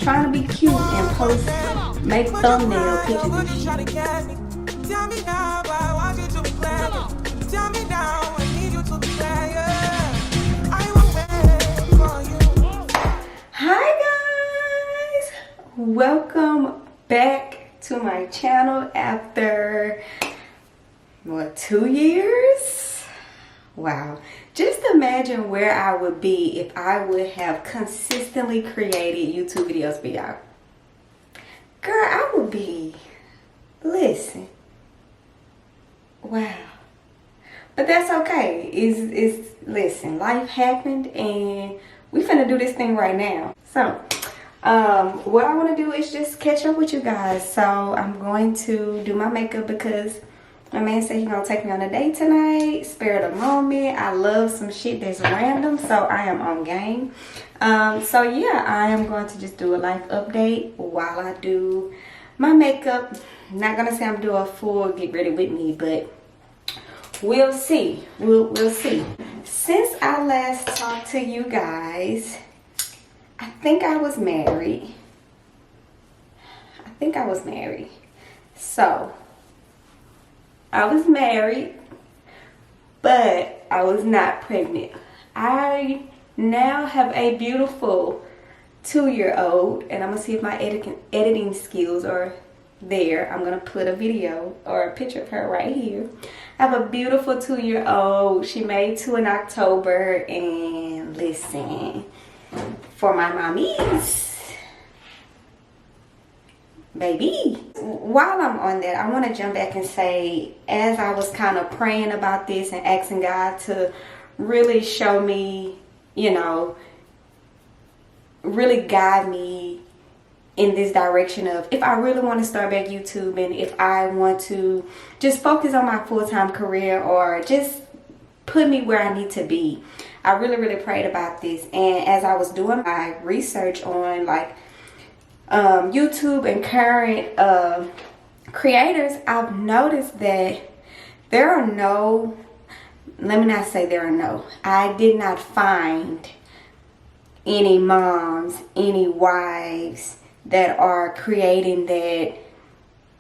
trying to be cute and post, make thumbnail pictures and shit. Tell me now, I want you to be clear. Tell me now, I need you to be clear. I will wait for you. Hi guys, welcome back to my channel after what, 2 years? Wow. Just imagine where I would be if I would have consistently created YouTube videos for y'all. Girl, I would be, listen, wow. But that's okay. Listen, life happened and we finna do this thing right now. So, what I want to do is just catch up with you guys. So I'm going to do my makeup because my man said he's gonna take me on a date tonight. Spare the moment. I love some shit that's random, so I am on game. So yeah, I am going to just do a life update while I do my makeup. Not gonna say I'm doing a full get ready with me, but we'll see. We'll see. Since I last talked to you guys, I think I was married. So I was married, but I was not pregnant. I now have a beautiful 2-year-old, and I'm gonna see if my editing skills are there. I'm gonna put a video or a picture of her right here. I have a beautiful 2-year-old. She made 2 in October, and listen, for my mommies, baby. While I'm on that, I want to jump back and say, as I was kind of praying about this and asking God to really show me, you know, really guide me in this direction of if I really want to start back YouTube and if I want to just focus on my full-time career or just put me where I need to be. I really prayed about this, and as I was doing my research on like YouTube and current creators, I've noticed that there are no, let me not say there are no, I did not find any moms, any wives that are creating that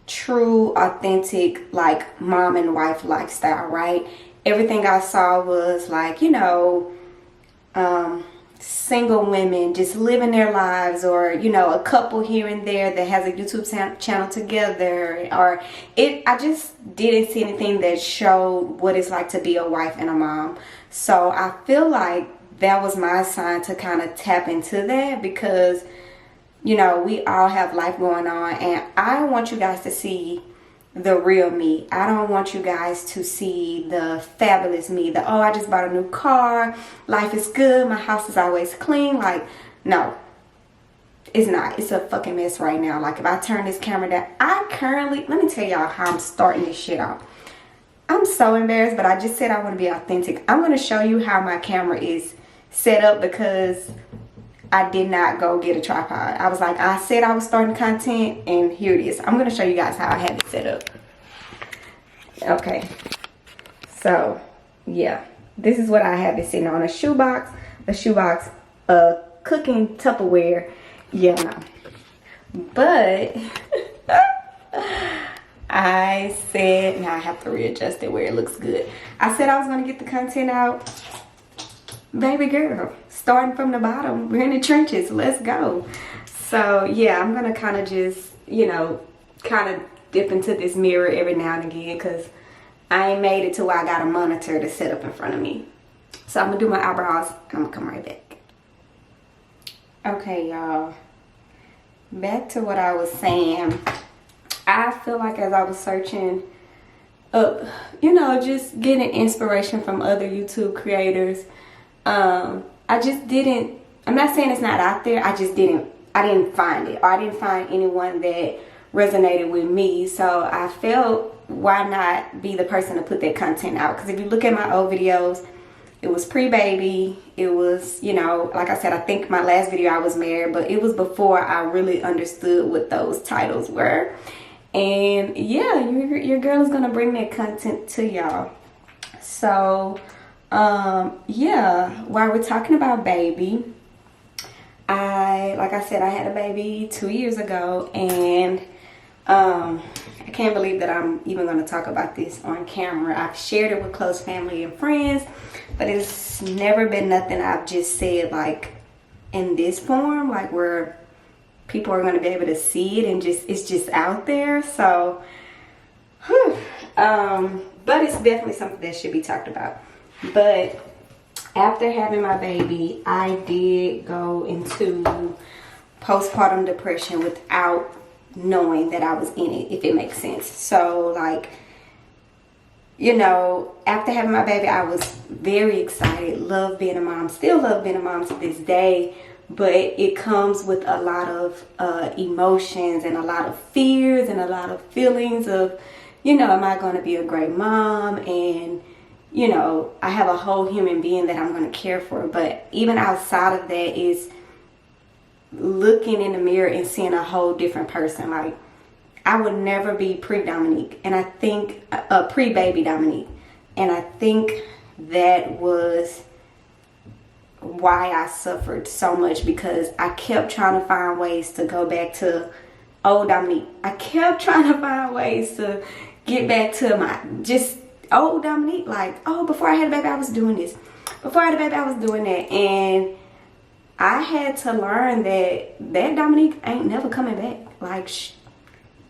true, authentic, like mom and wife lifestyle, right? Everything I saw was like, you know, single women just living their lives, or you know, a couple here and there that has a YouTube channel together, or I just didn't see anything that showed what it's like to be a wife and a mom. So I feel like that was my sign to kind of tap into that, because you know, we all have life going on, and I want you guys to see the real me. I don't want you guys to see the fabulous me, the oh, I just bought a new car, life is good, my house is always clean. Like, no, it's not. It's a fucking mess right now. Like, if I turn this camera down, let me tell y'all how I'm starting this shit off. I'm so embarrassed, but I just said I want to be authentic. I'm going to show you how my camera is set up, because I did not go get a tripod. I was like, I said I was starting content, and here it is. I'm going to show you guys how I have it set up. Okay. So, yeah. This is what I have it sitting on. A shoebox, cooking Tupperware. Yeah, no. But I said, now I have to readjust it where it looks good. I said I was going to get the content out. Baby girl, starting from the bottom, we're in the trenches, let's go. So yeah, I'm gonna kind of just, you know, kind of dip into this mirror every now and again, because I ain't made it to where I got a monitor to set up in front of me. So I'm gonna do my eyebrows and I'm gonna come right back. Okay, y'all, back to what I was saying. I feel like as I was searching up, you know, just getting inspiration from other YouTube creators, I just didn't, I'm not saying it's not out there, I didn't find it, or I didn't find anyone that resonated with me. So I felt, why not be the person to put that content out? Because if you look at my old videos, it was pre-baby, it was, you know, like I said, I think my last video I was married, but it was before I really understood what those titles were. And yeah, your girl is gonna bring that content to y'all. So yeah, while we're talking about baby, like I said, I had a baby 2 years ago, and I can't believe that I'm even going to talk about this on camera. I've shared it with close family and friends, but it's never been nothing I've just said like in this form, like where people are going to be able to see it and it's just out there. So but it's definitely something that should be talked about. But after having my baby, I did go into postpartum depression without knowing that I was in it, if it makes sense. So like, you know, after having my baby, I was very excited, love being a mom, still love being a mom to this day, but it comes with a lot of emotions and a lot of fears and a lot of feelings of, you know, am I going to be a great mom? And, you know, I have a whole human being that I'm going to care for. But even outside of that is looking in the mirror and seeing a whole different person. Like, I would never be pre-Dominique, and I think pre-baby Dominique, and I think that was why I suffered so much, because I kept trying to find ways to go back to old Dominique. I kept trying to find ways to get back to my just old Dominique. Like, oh, before I had a baby, I was doing this. Before I had a baby, I was doing that, and I had to learn that Dominique ain't never coming back. Like,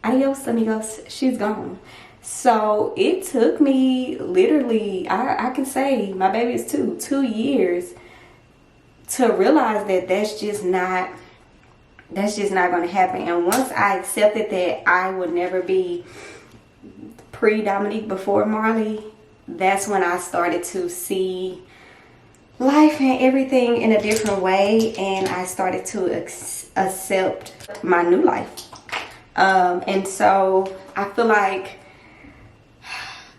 adios amigos, she's gone. So it took me literally, I can say my baby is 2 years to realize that that's just not going to happen. And once I accepted that I would never be pre-Dominique before Marley, that's when I started to see life and everything in a different way, and I started to accept my new life. And so I feel like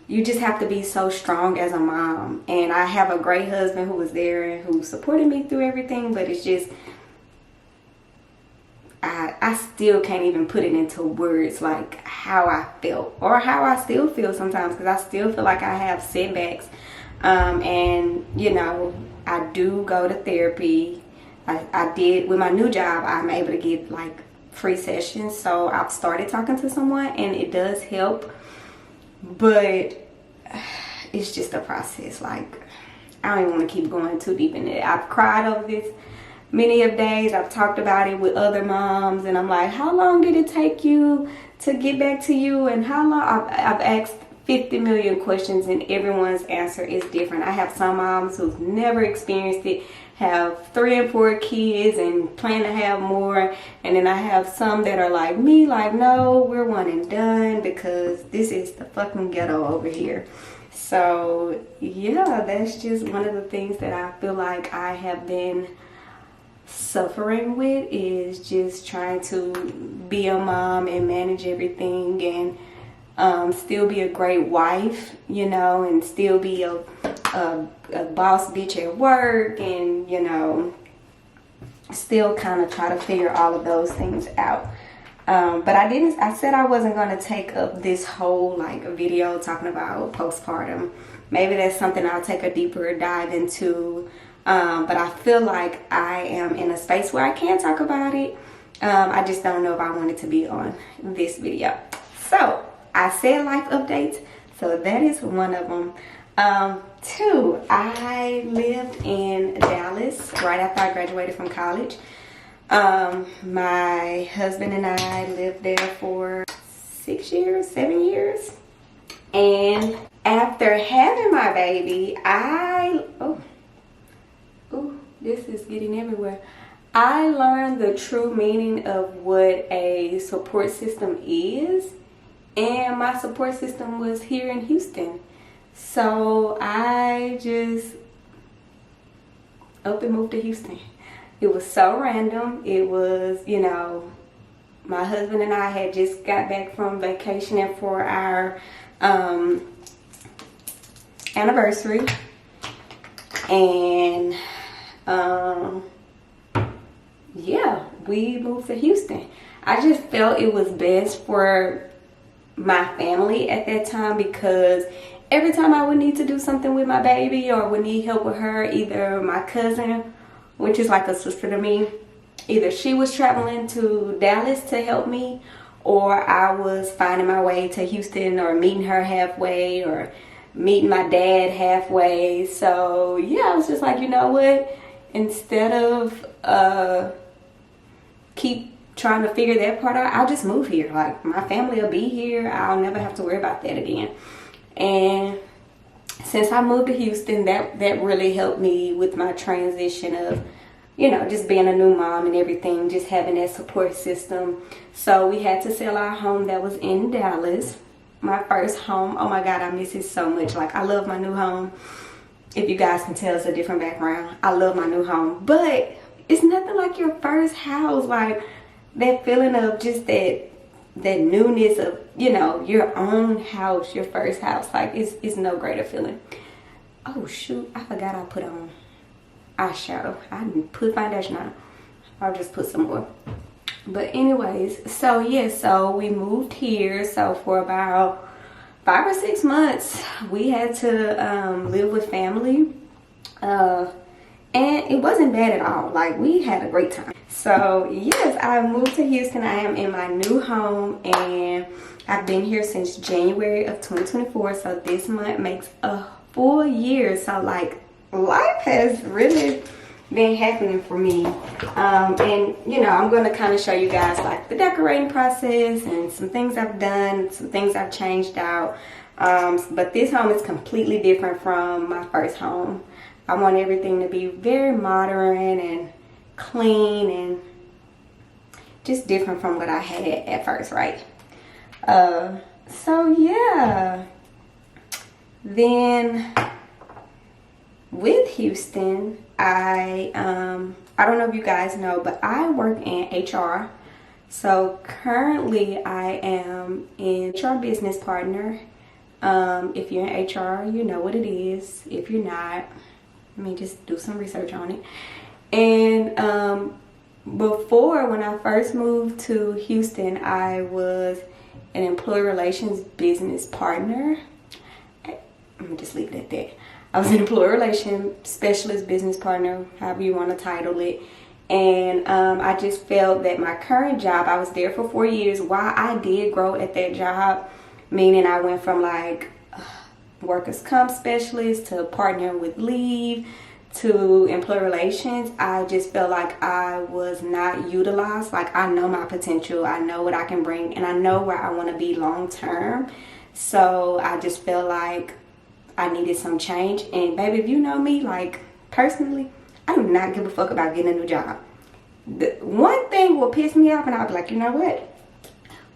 you just have to be so strong as a mom. And I have a great husband who was there and who supported me through everything, but it's just, I still can't even put it into words, like how I felt or how I still feel sometimes, because I still feel like I have setbacks. And, you know, I do go to therapy. I did with my new job. I'm able to get like free sessions, so I've started talking to someone, and it does help, but it's just a process. Like, I don't even want to keep going too deep in it. I've cried over this many of days. I've talked about it with other moms, and I'm like, how long did it take you to get back to you? And how long? I've asked 50 million questions, and everyone's answer is different. I have some moms who've never experienced it, have 3 and 4 kids and plan to have more, and then I have some that are like me, like, no, we're one and done, because this is the fucking ghetto over here. So yeah, that's just one of the things that I feel like I have been suffering with, is just trying to be a mom and manage everything, and still be a great wife, you know, and still be a boss bitch at work, and, you know, still kind of try to figure all of those things out. But I said I wasn't going to take up this whole like video talking about postpartum. Maybe that's something I'll take a deeper dive into. But I feel like I am in a space where I can talk about it. I just don't know if I want it to be on this video. So I said life updates, so that is one of them. 2, I lived in Dallas right after I graduated from college. My husband and I lived there for 6 years, 7 years. And after having my baby, this is getting everywhere. I learned the true meaning of what a support system is. And my support system was here in Houston. So I just up and moved to Houston. It was so random. It was, you know, my husband and I had just got back from vacationing for our anniversary. And yeah, we moved to Houston. I just felt it was best for my family at that time, because every time I would need to do something with my baby or would need help with her, either my cousin, which is like a sister to me, either she was traveling to Dallas to help me, or I was finding my way to Houston, or meeting her halfway, or meeting my dad halfway. So yeah, I was just like, you know what? Instead of keep trying to figure that part out, I'll just move here. Like, my family will be here. I'll never have to worry about that again. And since I moved to Houston, that really helped me with my transition of, you know, just being a new mom and everything, just having that support system. So we had to sell our home that was in Dallas, my first home. Oh my God, I miss it so much. Like, I love my new home. If you guys can tell, it's a different background. I love my new home, but it's nothing like your first house. Like, that feeling of just that newness of, you know, your own house, your first house. Like, it's no greater feeling. Oh shoot, I forgot I put on eyeshadow. I didn't put foundation on. I'll just put some more. But anyways, so yeah, so we moved here. So for about 5 or 6 months, we had to live with family. And it wasn't bad at all. Like, we had a great time. So yes, I moved to Houston. I am in my new home, and I've been here since January of 2024. So this month makes a full year. So like, life has really been happening for me. And you know, I'm going to kind of show you guys like the decorating process and some things I've done, some things I've changed out. But this home is completely different from my first home. I want everything to be very modern and clean and just different from what I had at first, right? So yeah. Then with Houston, I don't know if you guys know, but I work in HR. So currently I am in HR business partner. If you're in HR, you know what it is. If you're not, let me just do some research on it. And before, when I first moved to Houston, I was an employee relations business partner. Let me just leave it at that. I was an employee relations specialist business partner, however you want to title it. And I just felt that my current job, I was there for 4 years. While I did grow at that job, meaning I went from like workers' comp specialist to partnering with leave to employee relations, I just felt like I was not utilized. Like, I know my potential, I know what I can bring, and I know where I want to be long term. So I just felt like I needed some change. And baby, if you know me, like, personally, I do not give a fuck about getting a new job. The one thing will piss me off, and I'll be like, you know what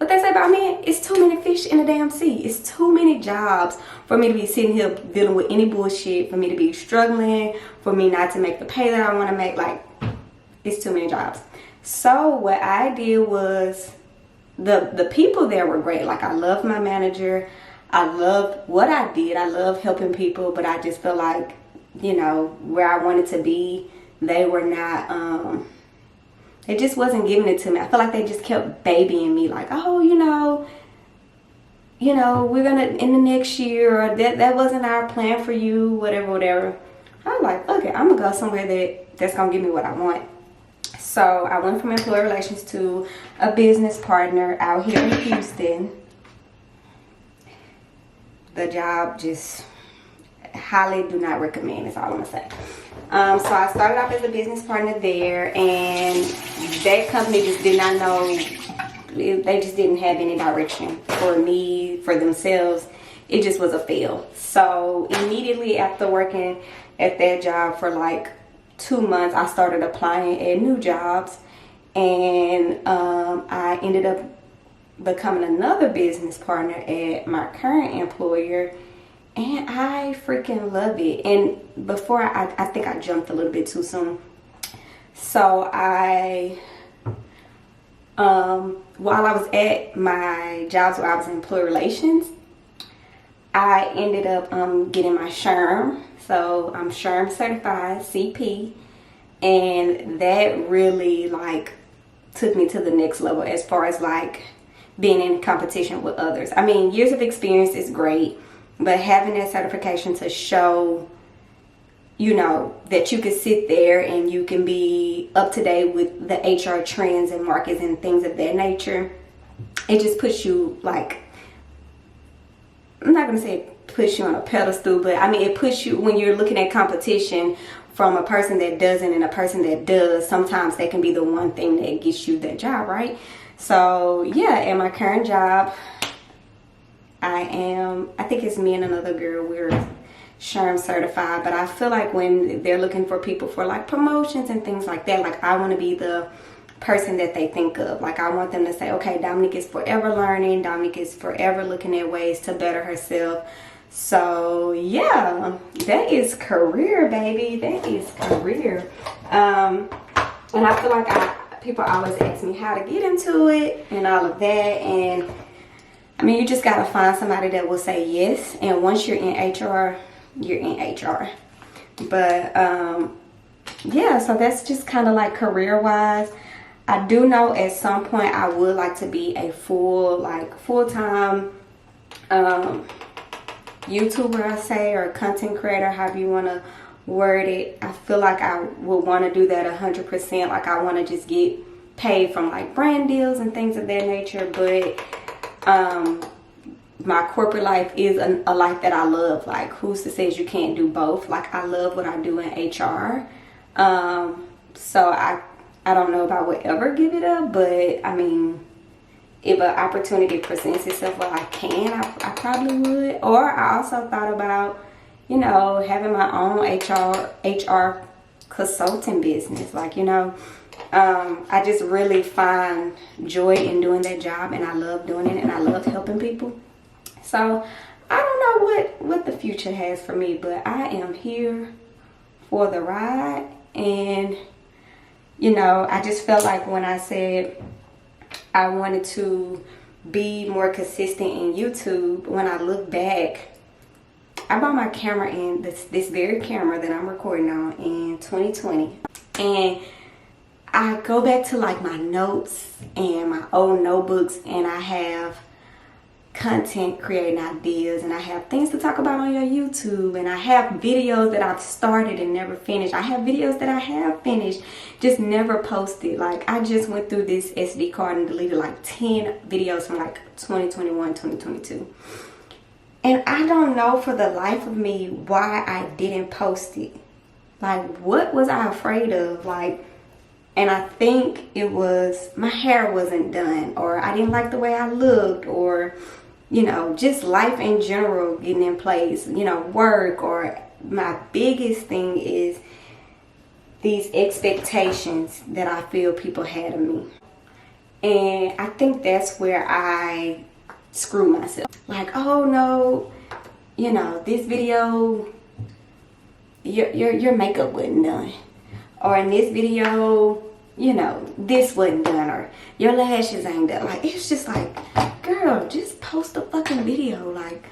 they say about me? It's too many fish in the damn sea. It's too many jobs for me to be sitting here dealing with any bullshit, for me to be struggling, for me not to make the pay that I want to make. Like, it's too many jobs. So what I did was, the people there were great. Like, I loved my manager. I loved what I did. I love helping people, but I just felt like, you know, where I wanted to be, they were not, it just wasn't giving it to me. I feel like they just kept babying me, like, oh, you know, we're gonna, in the next year, or that wasn't our plan for you, whatever. I was like, okay, I'm gonna go somewhere that's gonna give me what I want. So I went from employee relations to a business partner out here in Houston. The job, just highly do not recommend, is all I'm gonna say. So I started off as a business partner there, and that company just did not know, they just didn't have any direction for me, for themselves. It just was a fail. So immediately after working at that job for like 2 months, I started applying at new jobs, and I ended up becoming another business partner at my current employer. And I freaking love it. And before, I think I jumped a little bit too soon. So while I was at my jobs where I was in employee relations, I ended up getting my SHRM. So I'm SHRM certified CP. And that really like took me to the next level as far as like being in competition with others. I mean, years of experience is great, but having that certification to show you know, that you can sit there and you can be up to date with the HR trends and markets and things of that nature. It just puts you, like, I'm not gonna say it puts you on a pedestal, but I mean it puts you, when you're looking at competition from a person that doesn't and a person that does, sometimes that can be the one thing that gets you that job, right? So yeah, at my current job, I think it's me and another girl, we're SHRM certified, but I feel like when they're looking for people for like promotions and things like that, like I want to be the person that they think of. Like I want them to say, okay, Dominique is forever learning, Dominique is forever looking at ways to better herself. So yeah, that is career, baby. That is career. And I feel like people always ask me how to get into it and all of that, and I mean, you just gotta find somebody that will say yes, and once you're in HR, you're in HR. But yeah, so that's just kind of like career wise. I do know at some point I would like to be a full-time YouTuber, I say, or content creator, however you want to word it. I feel like I would want to do that 100%. Like I want to just get paid from like brand deals and things of that nature. But my corporate life is a life that I love. Like who's to say you can't do both? Like I love what I do in HR. So I don't know if I would ever give it up, but I mean, if an opportunity presents itself where I can, I probably would. Or I also thought about, you know, having my own HR consulting business. Like, you know, I just really find joy in doing that job, and I love doing it, and I love helping people. So I don't know what the future has for me, but I am here for the ride. And you know, I just felt like when I said I wanted to be more consistent in YouTube, when I look back, I bought my camera in this very camera that I'm recording on in 2020. And I go back to like my notes and my old notebooks, and I have content creating ideas, and I have things to talk about on your YouTube, and I have videos that I've started and never finished. I have videos that I have finished, just never posted. Like I just went through this SD card and deleted like 10 videos from like 2021, 2022. And I don't know for the life of me why I didn't post it. Like what was I afraid of? Like, and I think it was my hair wasn't done, or I didn't like the way I looked, or you know, just life in general getting in place, you know, work. Or my biggest thing is these expectations that I feel people had of me. And I think that's where I screw myself. Like, oh no, you know, this video, your makeup wasn't done. Or in this video, you know, this wasn't done, or your lashes ain't done. Like, it's just like, girl, just post a fucking video. Like,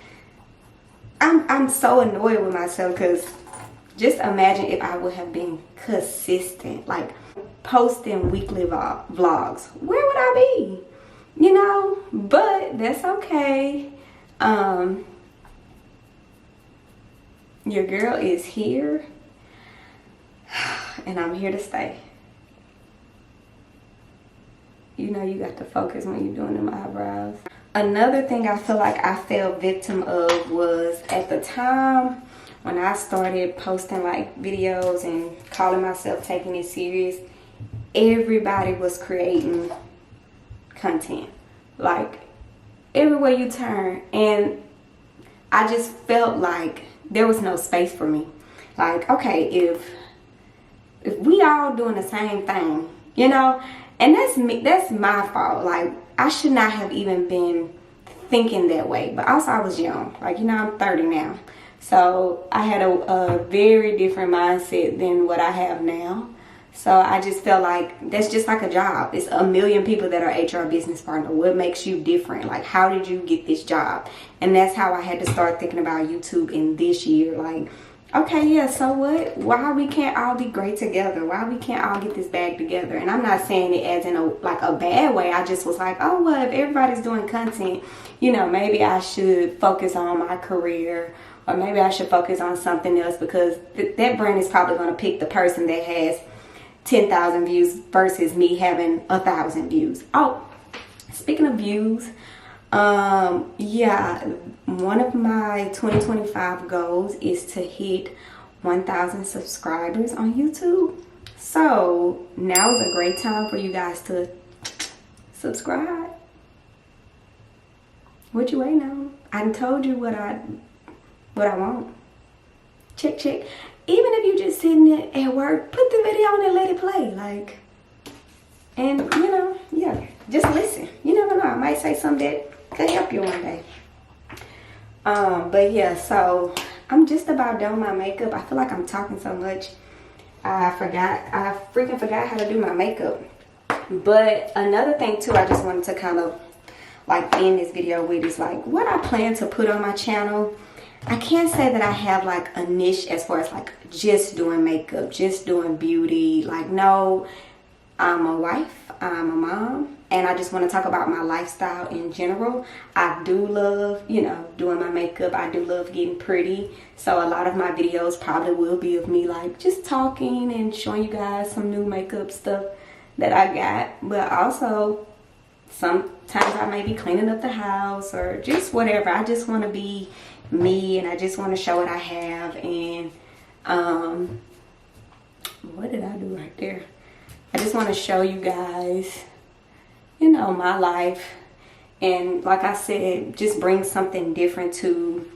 I'm so annoyed with myself, because just imagine if I would have been consistent, like posting weekly vlogs. Where would I be? You know, but that's okay. Your girl is here, and I'm here to stay. You know, you got to focus when you're doing them eyebrows. Another thing I feel like I fell victim of was at the time when I started posting like videos and calling myself taking it serious, everybody was creating content. Like everywhere you turn, and I just felt like there was no space for me. Like, okay, if we all doing the same thing, you know, and that's me, that's my fault. Like, I should not have even been thinking that way. But also I was young. Like, you know, I'm 30 now. So I had a very different mindset than what I have now. So I just felt like that's just like a job. It's a million people that are HR business partner. What makes you different? Like, how did you get this job? And that's how I had to start thinking about YouTube in this year. Like, okay, yeah, so what? Why we can't all be great together? Why we can't all get this bag together? And I'm not saying it as in a bad way. I just was like, oh, well, if everybody's doing content, you know, maybe I should focus on my career or maybe I should focus on something else, because that brand is probably going to pick the person that has 10,000 views versus me having 1,000 views. Oh, speaking of views, yeah, one of my 2025 goals is to hit 1,000 subscribers on YouTube. So now is a great time for you guys to subscribe. What you waiting on? I done told you what I want. Check, check. Even if you just sitting there at work, put the video on and let it play. Like, and you know, yeah, just listen. You never know, I might say something that could help you one day. But yeah, so I'm just about done with my makeup. I feel like I'm talking so much. I freaking forgot how to do my makeup. But another thing too, I just wanted to kind of like end this video with is like what I plan to put on my channel. I can't say that I have like a niche as far as like just doing makeup, just doing beauty. Like, no, I'm a wife, I'm a mom, and I just want to talk about my lifestyle in general. I do love, you know, doing my makeup. I do love getting pretty. So a lot of my videos probably will be of me like just talking and showing you guys some new makeup stuff that I got. But also sometimes I may be cleaning up the house or just whatever. I just want to be me, and I just want to show what I have. And what did I do right there? I just want to show you guys, you know, my life. And like I said, just bring something different to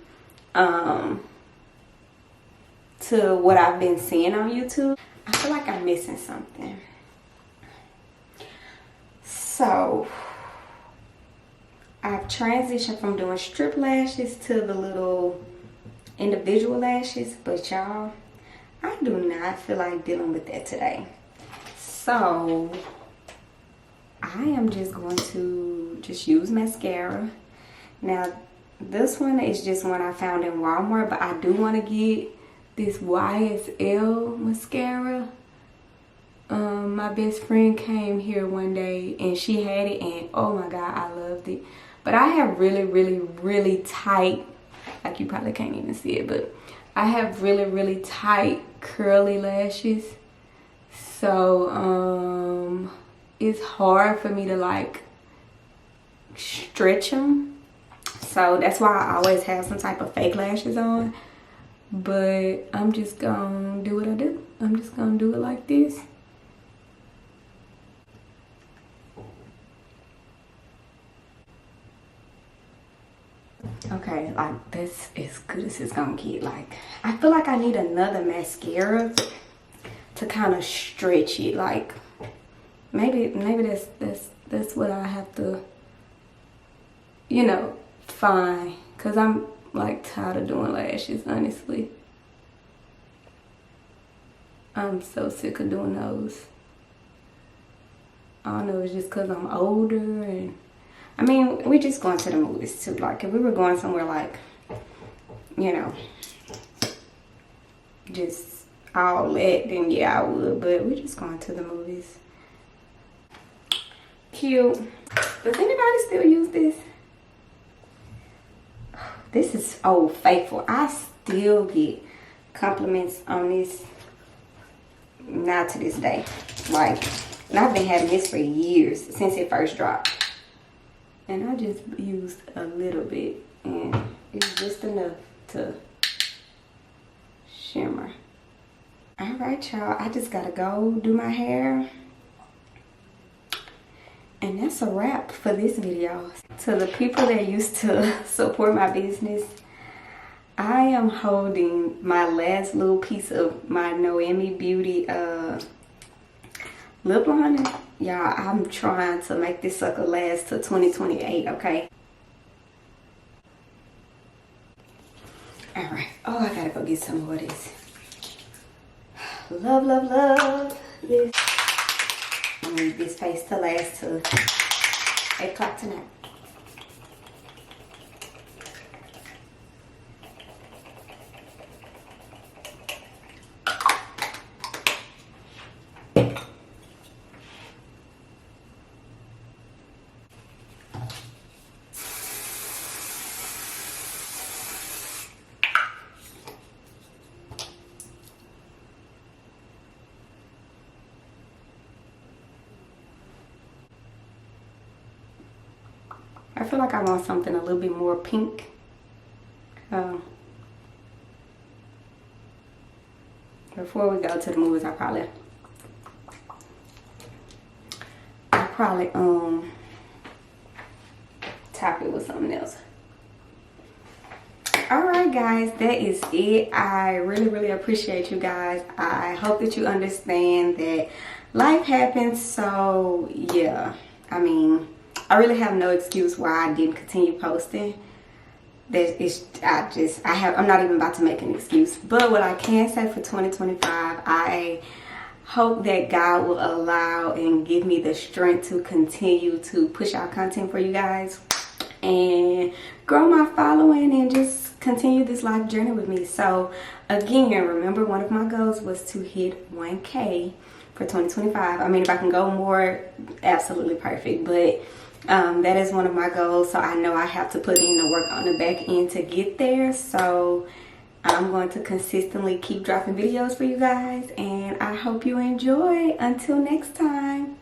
what I've been seeing on YouTube. I feel like I'm missing something. So I've transitioned from doing strip lashes to the little individual lashes, but y'all, I do not feel like dealing with that today. So I am just going to just use mascara. Now this one is just one I found in Walmart, but I do want to get this YSL mascara. My best friend came here one day and she had it, and oh my god, I loved it. But I have really tight, like you probably can't even see it, but I have really tight curly lashes. So it's hard for me to like stretch them. So that's why I always have some type of fake lashes on. But I'm just gonna do what I do. I'm just gonna do it like this. Okay, like that's as good as it's gonna get. Like, I feel like I need another mascara to kind of stretch it. Like, maybe that's what I have to, you know, find. Cause I'm like tired of doing lashes, honestly. I'm so sick of doing those. I don't know, it's just cause I'm older, and I mean, we're just going to the movies too. Like, if we were going somewhere like, you know, just all that, then yeah, I would. But we're just going to the movies. Cute. Does anybody still use this? This is Old Faithful. I still get compliments on this. Not to this day. Like, and I've been having this for years, since it first dropped. And I just used a little bit, and it's just enough to shimmer. All right, y'all, I just gotta go do my hair. And that's a wrap for this video. To the people that used to support my business, I am holding my last little piece of my Noemi Beauty lip liner. Y'all, I'm trying to make this sucker last to 2028, okay? Alright. Oh, I gotta go get some more of this. Love this. I need this face to last till 8 o'clock tonight. I feel like I want something a little bit more pink. Before we go to the movies, I probably top it with something else. Alright guys, that is it. I really appreciate you guys. I hope that you understand that life happens, so yeah. I mean, I really have no excuse why I didn't continue posting. I'm not even about to make an excuse. But what I can say for 2025, I hope that God will allow and give me the strength to continue to push out content for you guys and grow my following and just continue this life journey with me. So again, remember, one of my goals was to hit 1K for 2025. I mean, if I can go more, absolutely perfect, but that is one of my goals. So I know I have to put in the work on the back end to get there. So I'm going to consistently keep dropping videos for you guys, and I hope you enjoy. Until next time.